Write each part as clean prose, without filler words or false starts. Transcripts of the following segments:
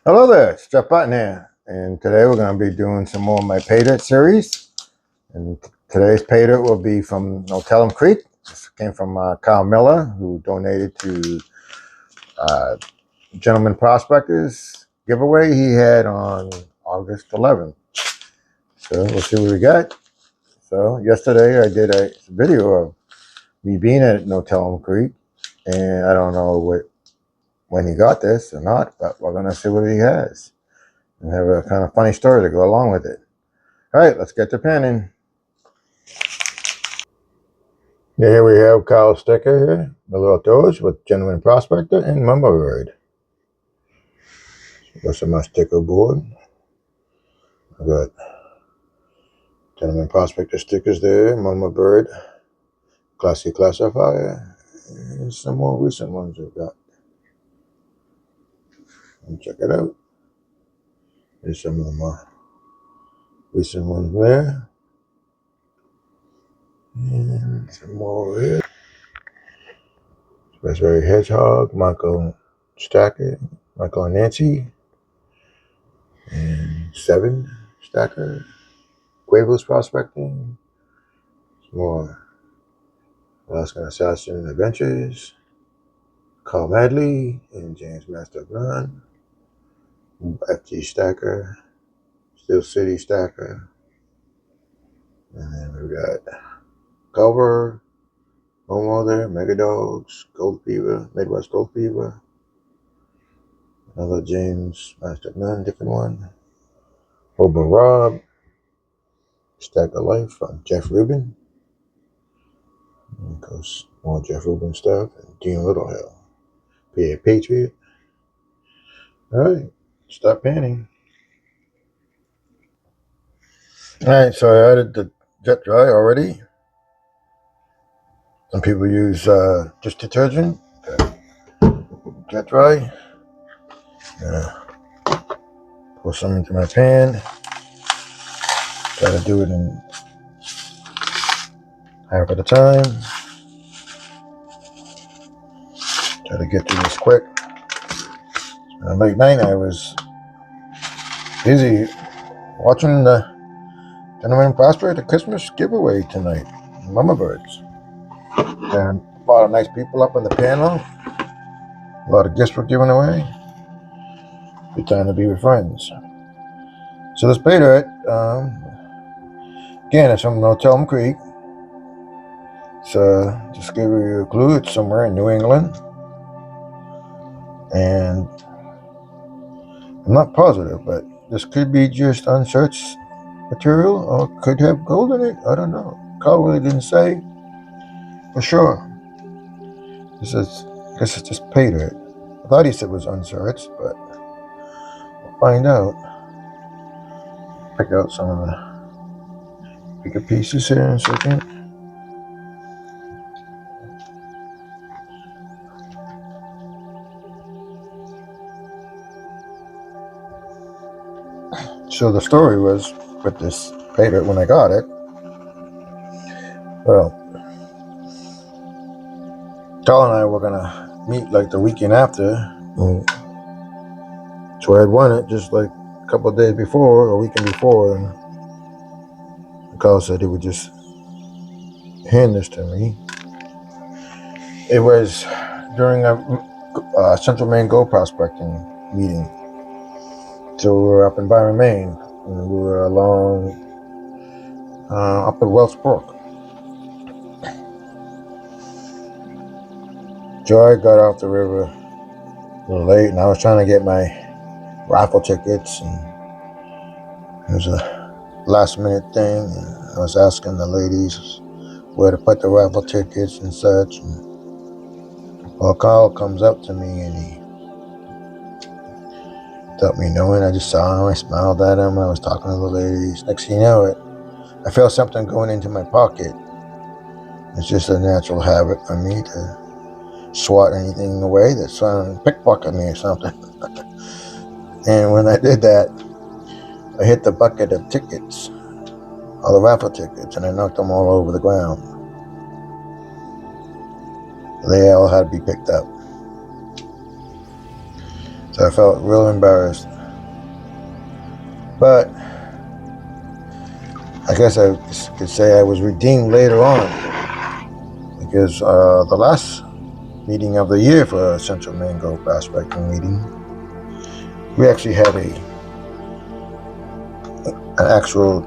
Hello there, it's Jeff Button here, and today we're going to be doing some more of my Paydirt series. And today's Paydirt will be from Notellum Creek. This came from Kyle Miller, who donated to Gentleman Prospector's giveaway he had on August 11th. So we'll see what we got. So yesterday I did a video of me being at Notellum Creek, and I don't know when he got this or not, but we're going to see what he has. And have a kind of funny story to go along with it. All right, let's get to panning. Yeah, here we have Kyle's sticker here, the little outdoors with Gentleman Prospector and Mama Bird. Got some my sticker board. I got Gentleman Prospector stickers there, Mama Bird, Classy Classifier, and some more recent ones I've got. And check it out. There's some of the more recent ones there. And some more over here. Raspberry Hedgehog, Michael Stacker, Michael and Nancy, and 7 Stacker, Quavo's Prospecting, some more Alaskan Assassin Adventures, Carl Madley, and James Master of None, FG Stacker, Steel City Stacker, and then we've got Culver, Momo there, Mega Dogs, Gold Fever, Midwest Gold Fever, another James Master of None, different one, Oba Rob, Stack of Life from Jeff Rubin. And of course, more Jeff Rubin stuff. And Dean Littlehill, PA Patriot. Alright, stop panning. Alright, so I added the jet dry already. Some people use just detergent. Jet dry. Pour some into my pan. Try to do it in half at a time. Try to get through this quick. Late night I was busy watching the Gentleman Prospector Christmas giveaway tonight. Mama Birds. And a lot of nice people up on the panel. A lot of gifts were given away. Good time to be with friends. So this Paydirt, again, it's from Notellum Creek. So just give you a clue, it's somewhere in New England. And I'm not positive, but this could be just unsearched material or could have gold in it. I don't know. Carl really didn't say for sure. I guess it's just Paydirt. I thought he said it was unsearched, but we'll find out. Pick out some of the bigger pieces here in a second. So the story was with this Paydirt when I got it. Well, Carl and I were gonna meet like the weekend after. So I had won it just like a couple of days before, or a weekend before, and Carl said he would just hand this to me. It was during a Central Maine Gold Prospecting meeting. So we were up in Byron, Maine, and we were along up at Wells Brook. Joy got off the river a little late, and I was trying to get my raffle tickets, and it was a last minute thing. And I was asking the ladies where to put the raffle tickets and such. And well, Carl comes up to me and he without me knowing, I just saw him, I smiled at him, I was talking to the ladies. Next thing you know, I felt something going into my pocket. It's just a natural habit for me to swat anything away that's trying to pickpocket me or something. And when I did that, I hit the bucket of tickets, all the raffle tickets, and I knocked them all over the ground. They all had to be picked up. So I felt real embarrassed. But I guess I could say I was redeemed later on, because the last meeting of the year for Central Mango Prospecting meeting, we actually had an actual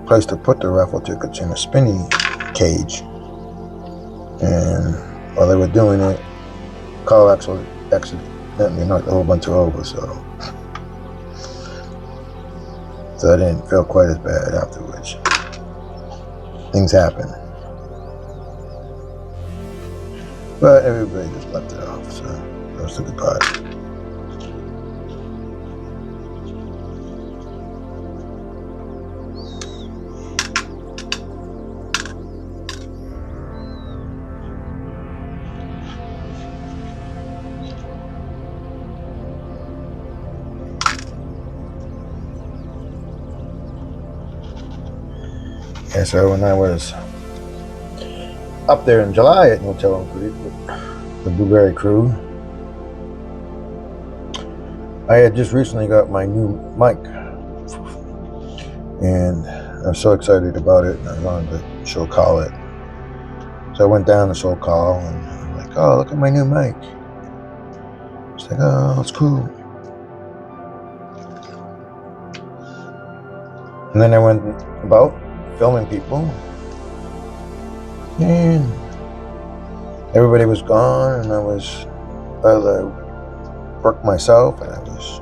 place to put the raffle tickets in a spinning cage. And while they were doing it, Carl accidentally knocked a whole bunch over, so I didn't feel quite as bad afterwards. Things happen. But everybody just left it off, so that was the good part. And so when I was up there in July at Notellum Creek with the Blueberry crew, I had just recently got my new mic, and I was so excited about it, and I wanted to show Carl it. So I went down to show Carl, and I'm like, "Oh, look at my new mic." He's like, "Oh, it's cool." And then I went about filming people, and everybody was gone, and I was by the work myself, and I was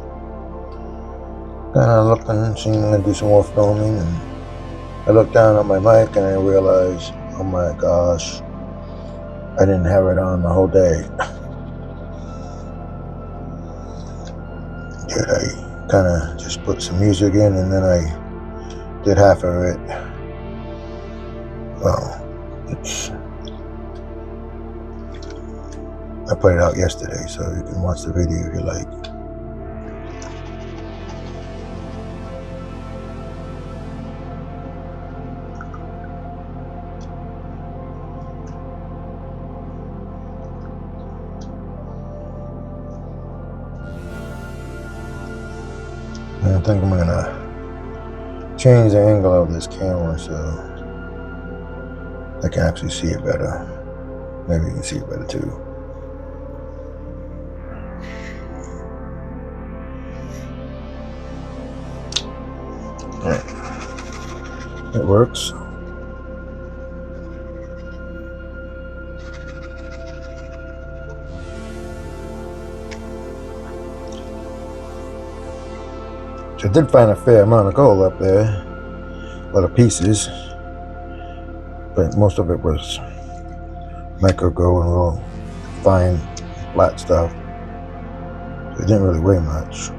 kind of looking, seeing to do some more filming, and I looked down at my mic and I realized, oh my gosh, I didn't have it on the whole day. I kind of just put some music in, and then I did half of it. Well, I put it out yesterday, so you can watch the video if you like. And I think I'm gonna change the angle of this camera so I can actually see it better. Maybe you can see it better too. Alright. It works. So I did find a fair amount of gold up there, a lot of pieces, but most of it was micro gold and real fine flat stuff. So it didn't really weigh much.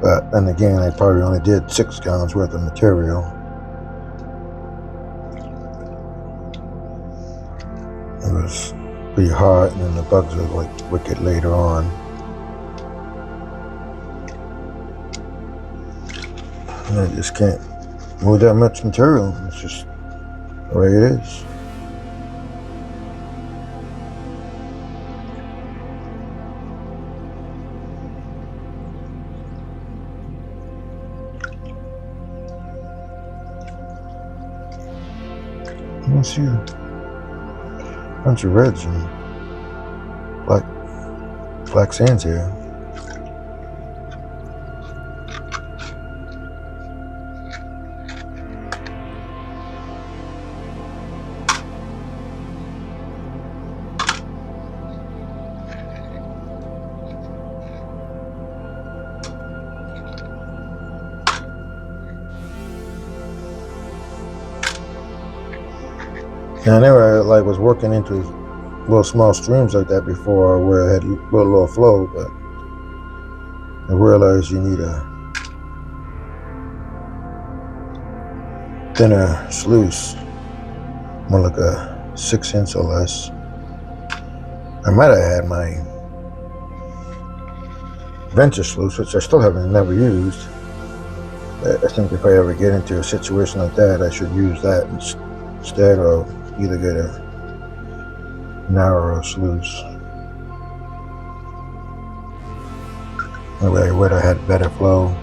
But then again, I probably only did 6 gallons worth of material. It was pretty hard, and then the bugs were like wicked later on. And I just can't move that much material. It's just the way it is. I see a bunch of reds and black sands here. And I never was working into little small streams like that before, where it had real low flow, but I realized you need a thinner sluice, more like a 6-inch or less. I might have had my venture sluice, which I still never used. I think if I ever get into a situation like that, I should use that instead, or either get a narrower sluice. That way I would have had better flow.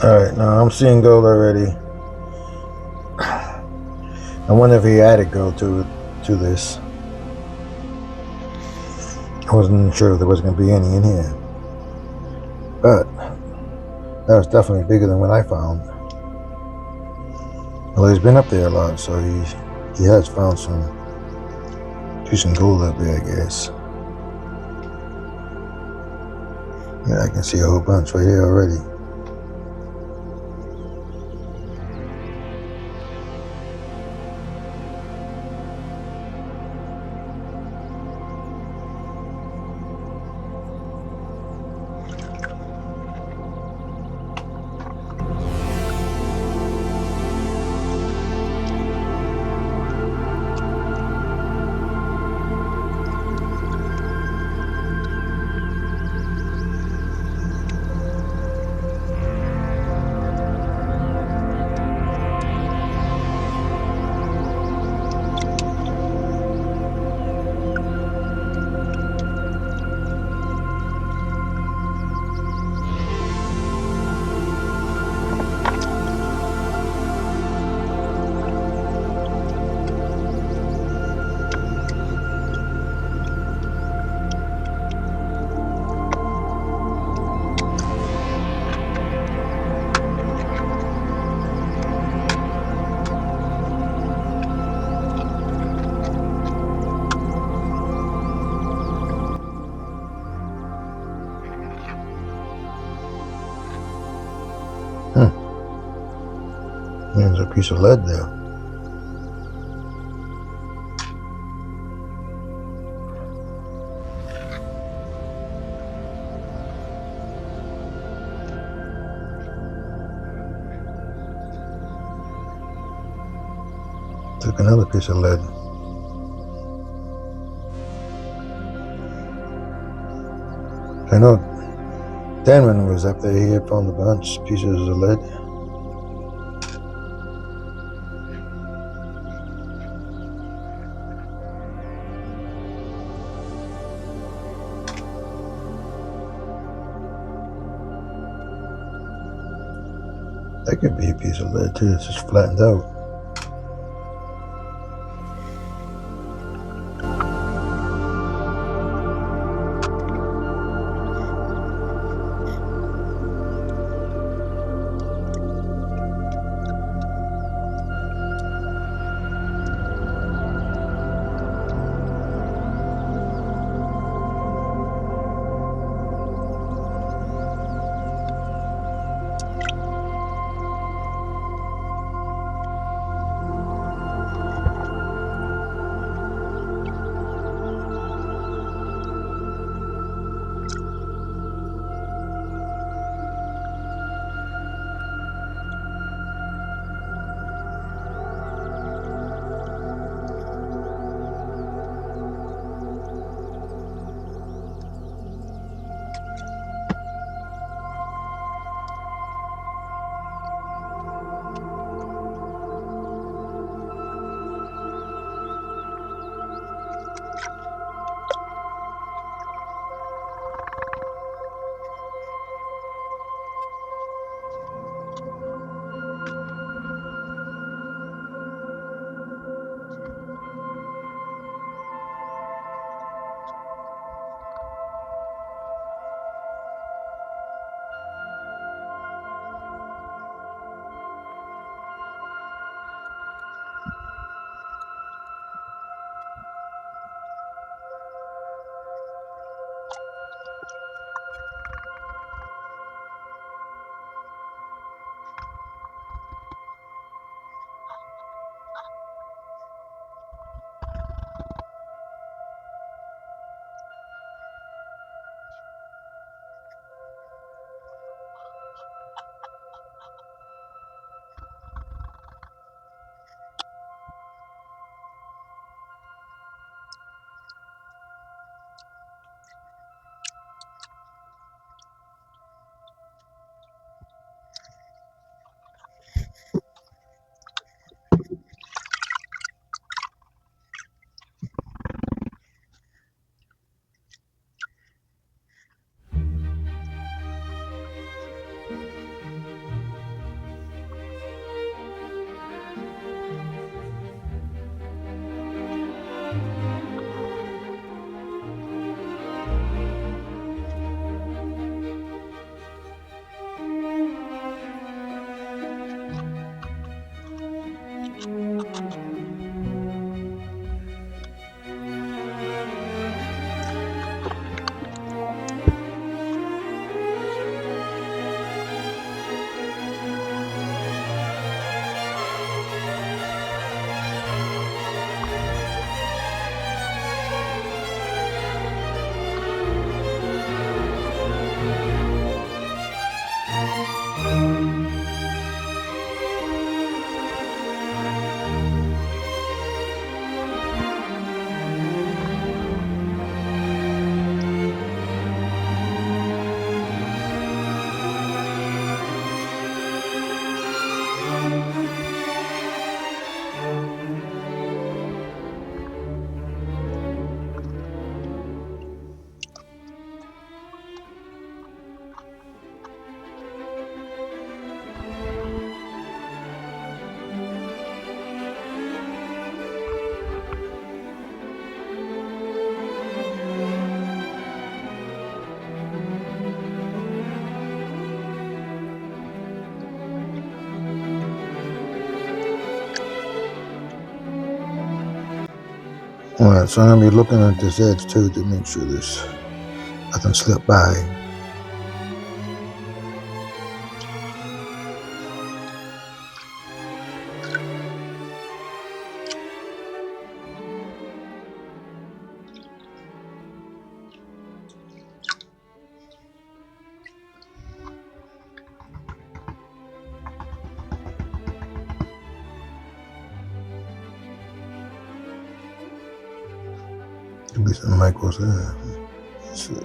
Alright, now I'm seeing gold already. I wonder if he added gold to this. I wasn't sure if there was going to be any in here. But that was definitely bigger than what I found. Well, he's been up there a lot, so he has found some decent gold up there, I guess. Yeah, I can see a whole bunch right here already. There's a piece of lead there. Took another piece of lead. I know Denman was up there. He had found a bunch of pieces of lead. That could be a piece of lead too. It's just flattened out. Alright, so I'm gonna be looking at this edge too to make sure there's nothing slip by. Could be some micros there. Let's see.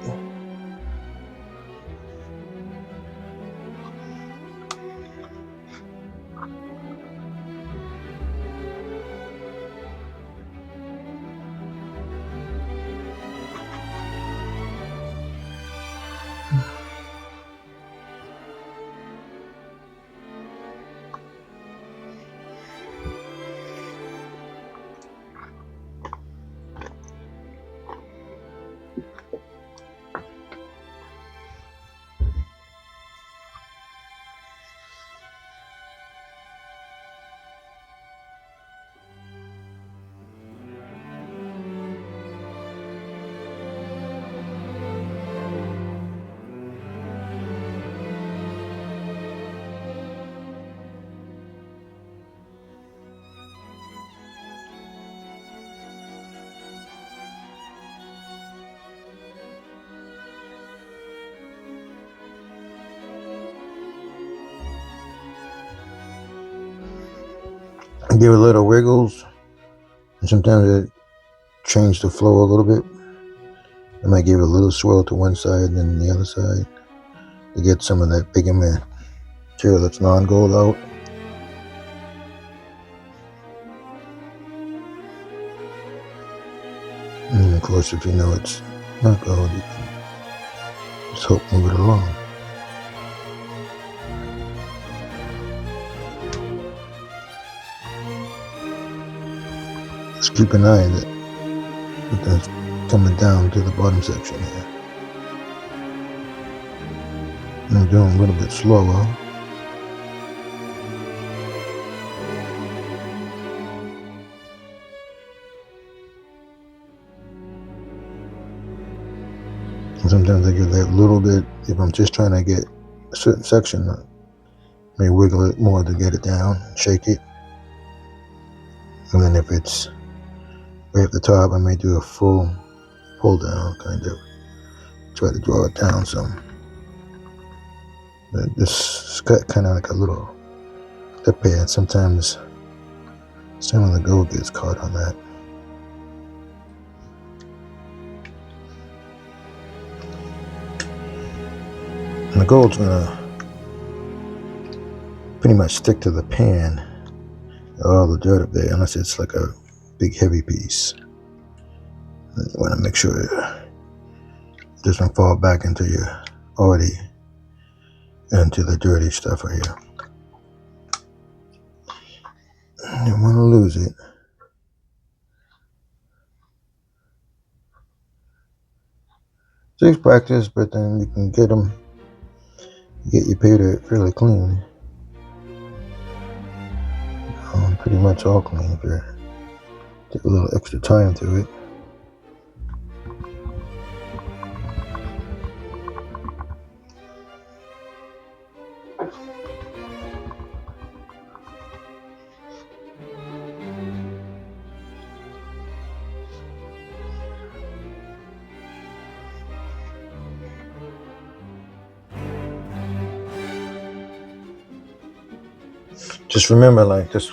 Give it little wiggles, and sometimes it changes the flow a little bit. I might give it a little swirl to one side and then the other side to get some of that pigment material that's non-gold out. And of course, if you know it's not gold, you can just help move it along. Just keep an eye on it. It's coming down to the bottom section here. I'm doing a little bit slower. And sometimes I give that little bit, if I'm just trying to get a certain section, I may wiggle it more to get it down, shake it. And then if it's right at the top, I may do a full pull down, kind of try to draw it down some. But this is kind of like a little lip here, and sometimes some of the gold gets caught on that. And the gold's gonna pretty much stick to the pan, all the dirt up there, unless it's like a big heavy piece. You want to make sure it doesn't fall back into your already into the dirty stuff right here. You don't want to lose it. Takes practice, but then you can get your Paydirt fairly clean. Pretty much all clean if you take a little extra time to it. Just remember, like this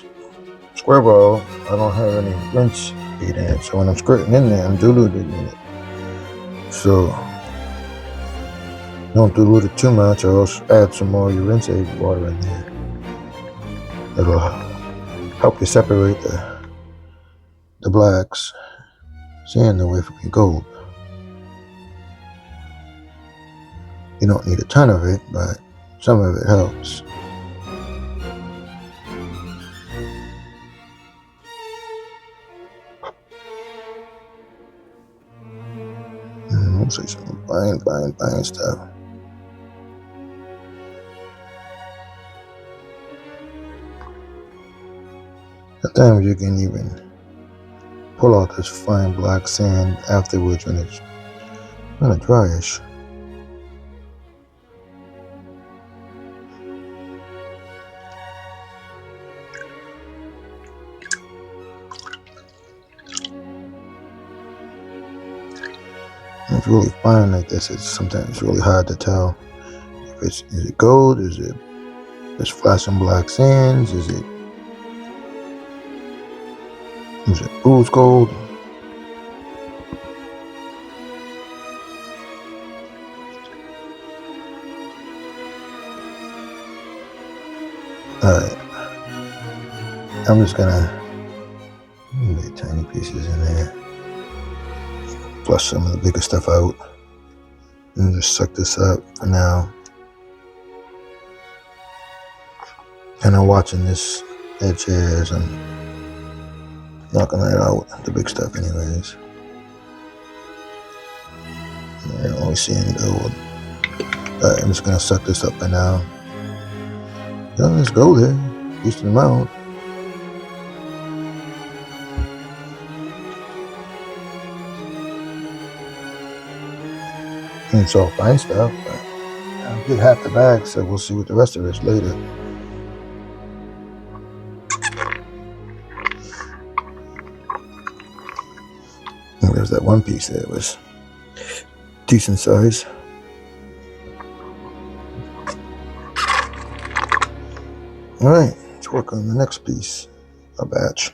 square ball, I don't have any rinse aid in it, so when I'm squirting in there, I'm diluting in it. So don't dilute it too much, or else add some more of your rinse aid water in there. It'll help you separate the blacks, sand away from your gold. You don't need a ton of it, but some of it helps. Looks like some fine stuff. Sometimes you can even pull out this fine black sand afterwards when it's kind of dryish. When it's really fine like this, it's sometimes really hard to tell if is it gold, is it just flashing black sands, is it fool's gold? Alright, I'm just gonna make tiny pieces in there, flush some of the bigger stuff out, and just suck this up for now. Kind of watching this edge here as I'm knocking it out, the big stuff anyways. I don't always see any gold. Alright, I'm just gonna suck this up for now. Yeah, there's gold here, decent amount. It's all fine stuff, but I'll get half the bag, so we'll see what the rest of it is later. And there's that one piece there, it was decent size. Alright, let's work on the next piece, a batch.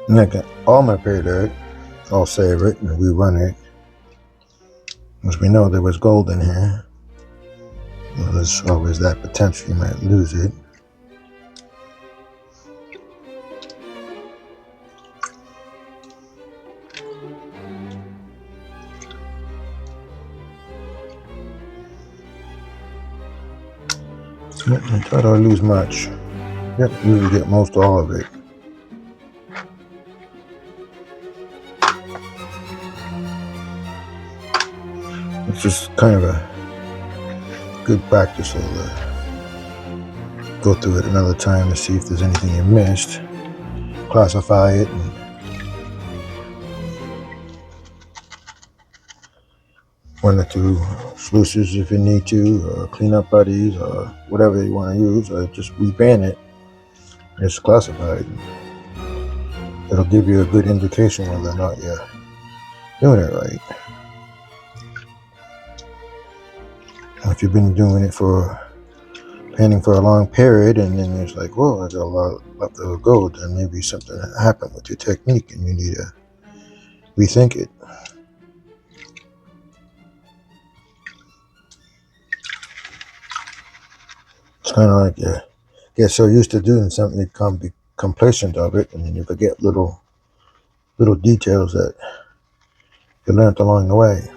And I got all my Paydirt, I'll save it and rerun it. As we know there was gold in here. Well, there's always that potential you might lose it. Yep, I try to lose much. Yep, usually get most all of it. It's just kind of a good practice. I'll go through it another time to see if there's anything you missed. Classify it and one or two sluices if you need to, or cleanup buddies, or whatever you want to use, or just repan it. It's classified. It'll give you a good indication whether or not you're doing it right. If you've been doing it panning for a long period, and then it's like, whoa, I got a lot left of gold, then maybe something happened with your technique and you need to rethink it. It's kind of like you get so used to doing something you become complacent of it, and then you forget little details that you learned along the way.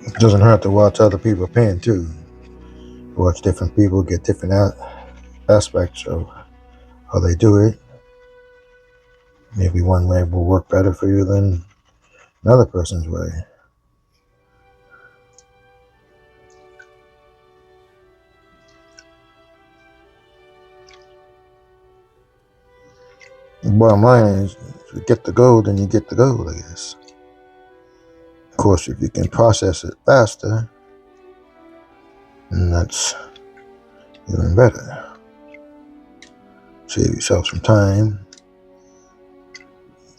It doesn't hurt to watch other people pan too. Watch different people get different aspects of how they do it. Maybe one way will work better for you than another person's way. bottom line is, if you get the gold, then you get the gold, I guess. Of course, if you can process it faster, then that's even better. Save yourself some time,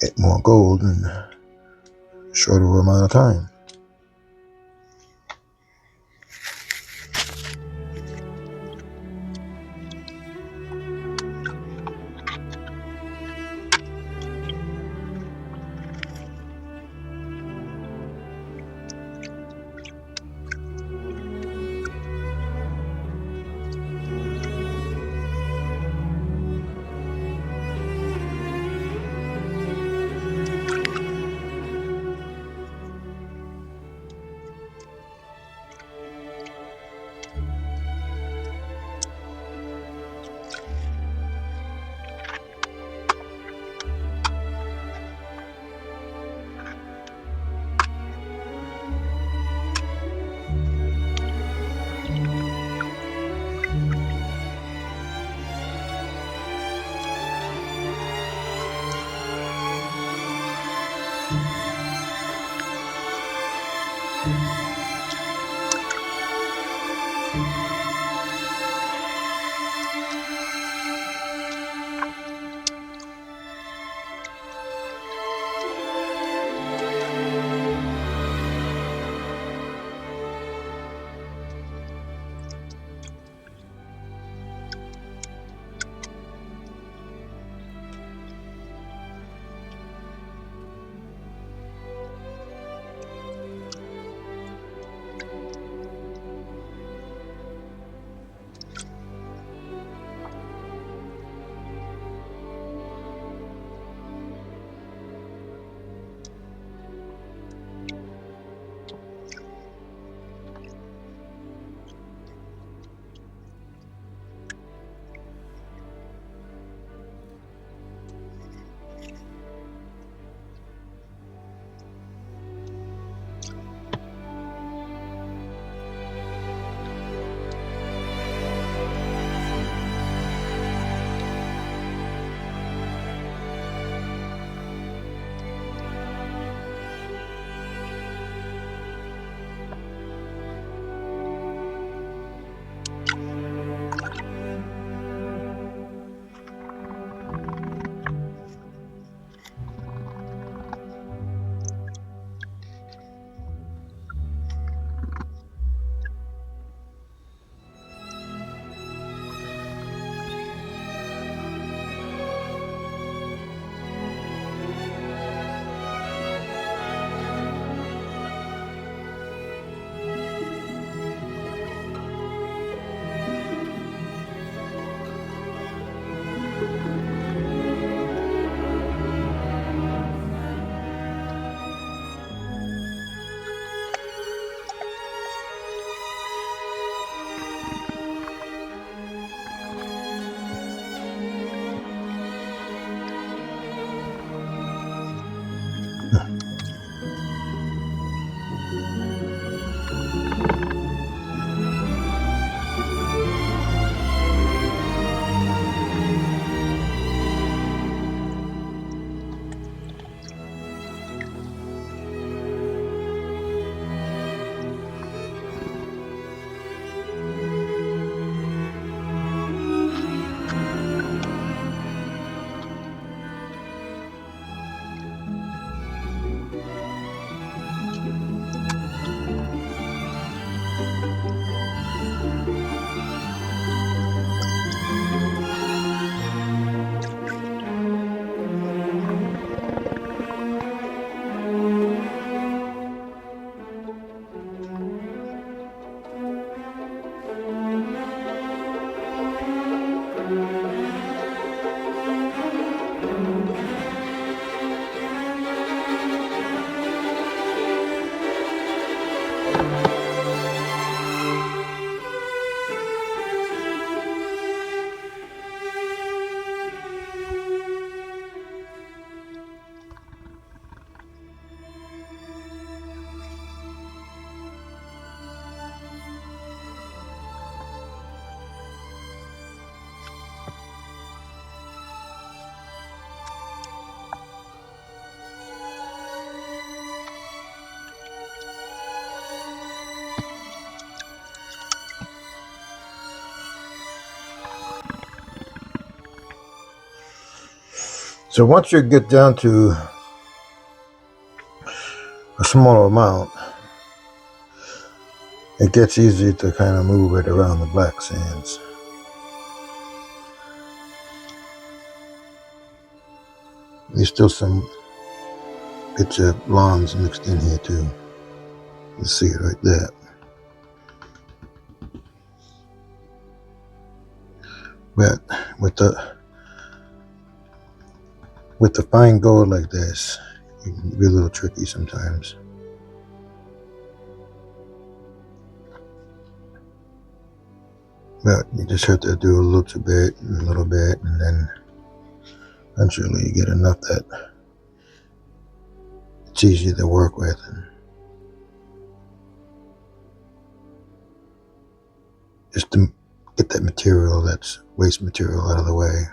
get more gold in a shorter amount of time. So once you get down to a small amount, it gets easier to kind of move it around the black sands. There's still some bits of blondes mixed in here too. You see it right there. But with the fine gold like this, it can be a little tricky sometimes. But you just have to do a little bit, and then eventually you get enough that it's easy to work with. And just to get that material, that's waste material, out of the way.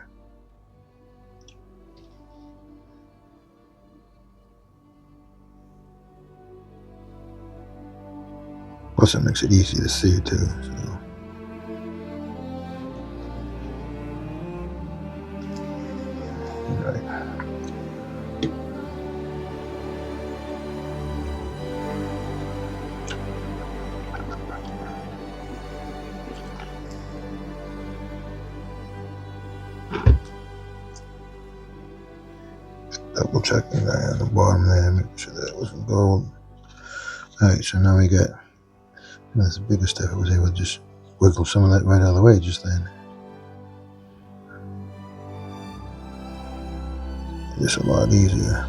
Plus it makes it easy to see too. So. Right. Double checking that on the bottom there, make sure that it wasn't gold. Alright, so now we got this bigger stuff. I was able to just wiggle some of that right out of the way just then. It's a lot easier.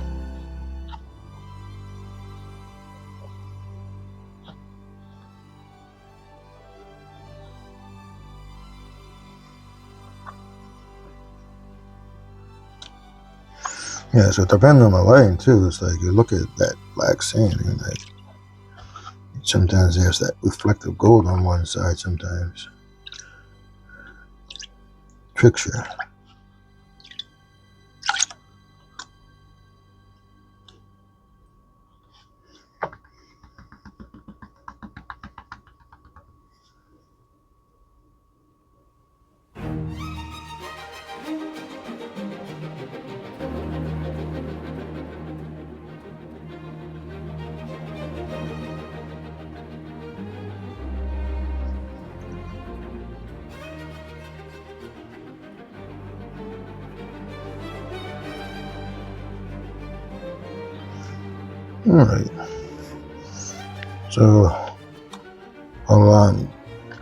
Yeah, so depending on the lighting too, it's like you look at that black sand and like sometimes there's that reflective gold on one side sometimes. Tricks you. Alright, so hold on,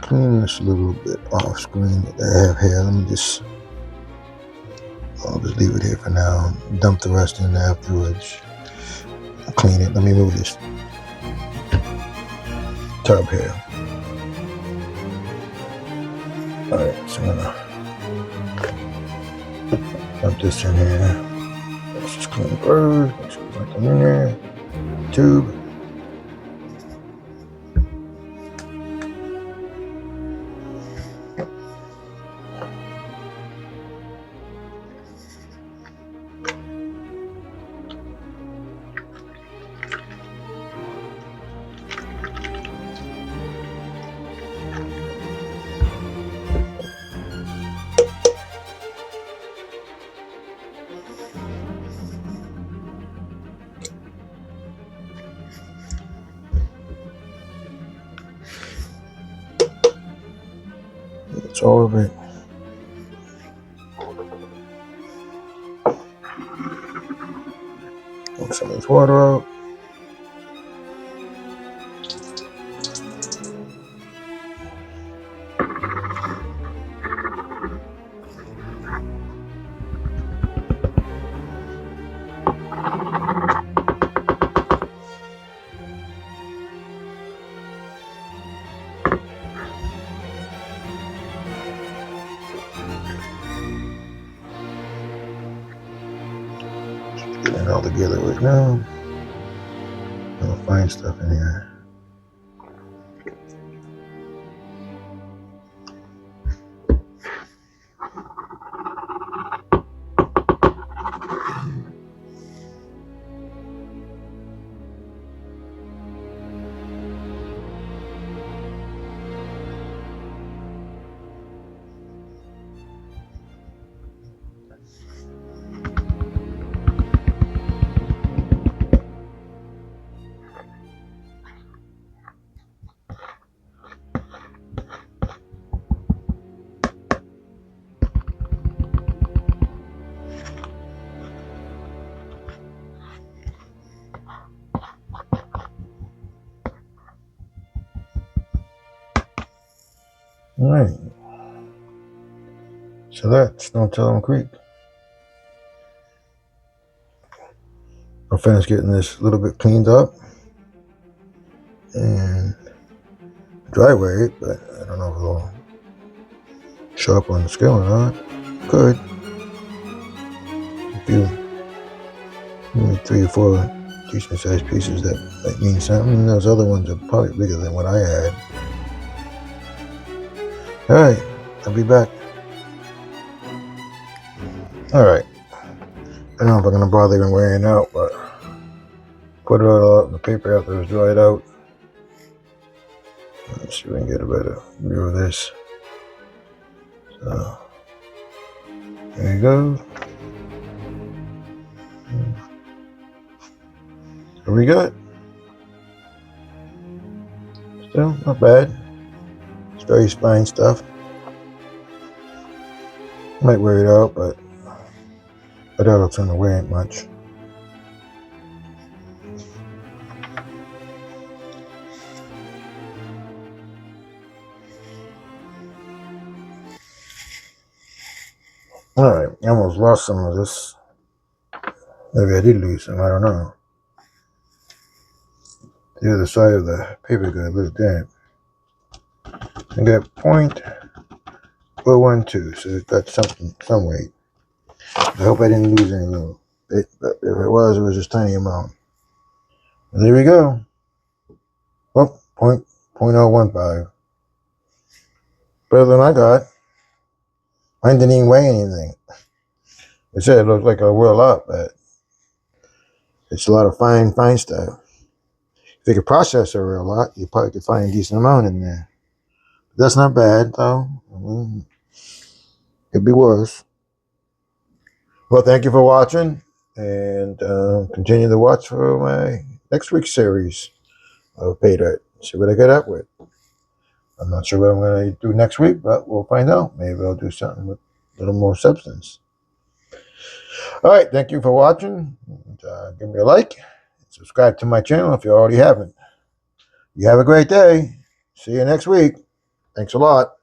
clean this a little bit off screen that I have here. I'll just leave it here for now. Dump the rest in afterwards. Clean it. Let me move this tub here. Alright, so I'm gonna dump this in here. Let's just clean the bird. Make sure there's nothing in there. Tube. That's all of it. Take some of this water out. Getting it all together right now. All the fine stuff in here. All right. So that's Notellum Creek. I'll finish getting this a little bit cleaned up and driveway it, but I don't know if it'll show up on the scale or not. Could. If you give me 3 or 4 decent sized pieces, that might mean something. And those other ones are probably bigger than what I had. Alright, I'll be back. Alright. I don't know if I'm going to bother even wearing out, but put it all out in the paper after it's dried out. Let's see if we can get a better view of this. So, there you go. Here we go. Still not bad. It's very fine stuff. Might wear it out, but I doubt it's going to weigh it much. Alright, I almost lost some of this. Maybe I did lose some, I don't know. The other side of the paper got a little damp. I got 0.012, so it got some weight. I hope I didn't lose any little bit, but if it was just a tiny amount. And there we go. Well, 0.015. Better than I got. Mine didn't even weigh anything. They said it looked like a whirl up, but it's a lot of fine stuff. If you could process it a real lot, you probably could find a decent amount in there. But that's not bad, though. I mean, it'd be worse. Well, thank you for watching, and continue to watch for my next week's series of Paydirt. See what I get up with. I'm not sure what I'm going to do next week, but we'll find out. Maybe I'll do something with a little more substance. All right, thank you for watching. And, give me a like. Subscribe to my channel if you already haven't. You have a great day. See you next week. Thanks a lot.